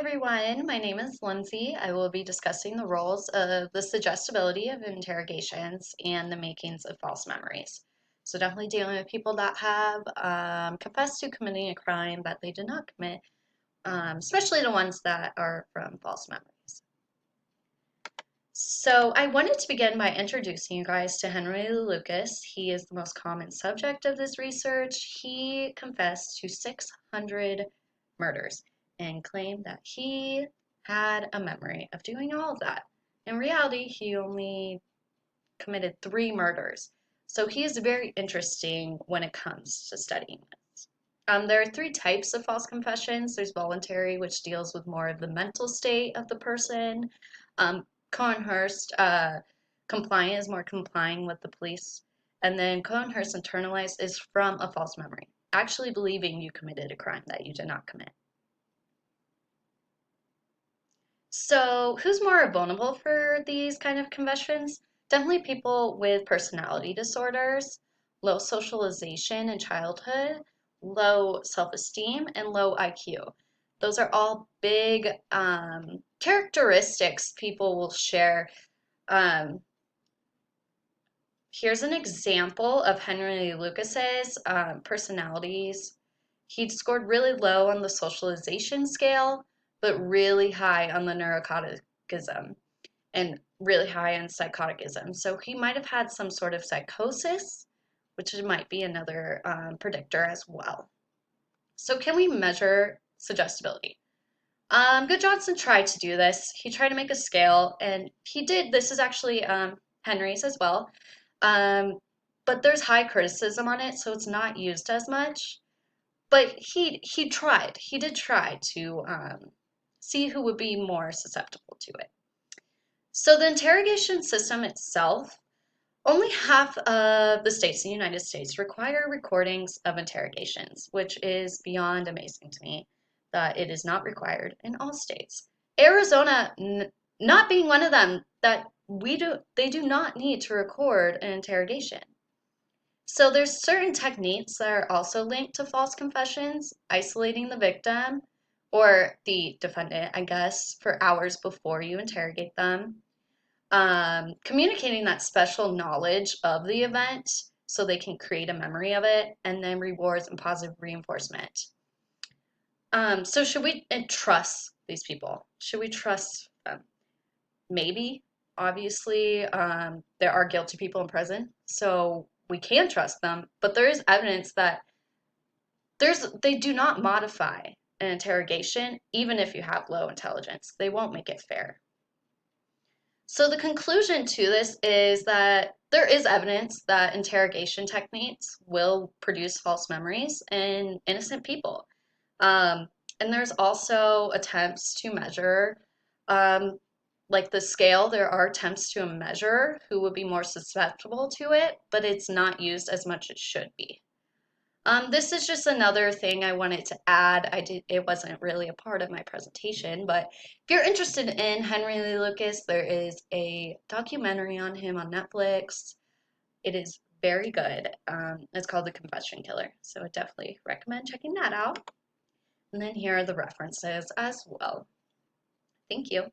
everyone, my name is Lindsay. I will be discussing the roles of the suggestibility of interrogations and the makings of false memories. So definitely dealing with people that have confessed to committing a crime that they did not commit, especially the ones that are from false memories. So I wanted to begin by introducing you guys to Henry Lucas. He is the most common subject of this research. He confessed to 600 murders and claimed that he had a memory of doing all of that. In reality, he only committed 3 murders. So he is very interesting when it comes to studying this. There are 3 types of false confessions. There's voluntary, which deals with more of the mental state of the person. Cohenhurst compliant is more complying with the police. And then Cohenhurst internalized is from a false memory, actually believing you committed a crime that you did not commit. So, who's more vulnerable for these kind of confessions? Definitely people with personality disorders, low socialization in childhood, low self-esteem, and low IQ. Those are all big characteristics people will share. Um, Here's an example of Henry Lucas's personalities. He scored really low on the socialization scale, but really high on the neuroticism and really high on psychoticism. So he might have had some sort of psychosis, which might be another predictor as well. So can we measure suggestibility? Good Johnson tried to do this. He tried to make a scale, and he did. This is actually Henry's as well. Um, but there's high criticism on it, so it's not used as much. But he tried. He did try to see who would be more susceptible to it. So the interrogation system itself, only half of the states in the United States require recordings of interrogations, which is beyond amazing to me that it is not required in all states. Arizona, not being one of them, that they do not need to record an interrogation. So there's certain techniques that are also linked to false confessions, isolating the victim or the defendant, I guess, for hours before you interrogate them. Communicating that special knowledge of the event so they can create a memory of it, and then rewards and positive reinforcement. So should we trust these people? Should we trust them? Maybe. Obviously, there are guilty people in prison, so we can trust them, but there is evidence that they do not modify an interrogation, even if you have low intelligence. They won't make it fair. So the conclusion to this is that there is evidence that interrogation techniques will produce false memories in innocent people. Um, and there's also attempts to measure, like the scale, there are attempts to measure who would be more susceptible to it, but it's not used as much as it should be. This is just another thing I wanted to add. It wasn't really a part of my presentation, but if you're interested in Henry Lee Lucas, there is a documentary on him on Netflix. It is very good. It's called The Confession Killer, so I definitely recommend checking that out. And then here are the references as well. Thank you.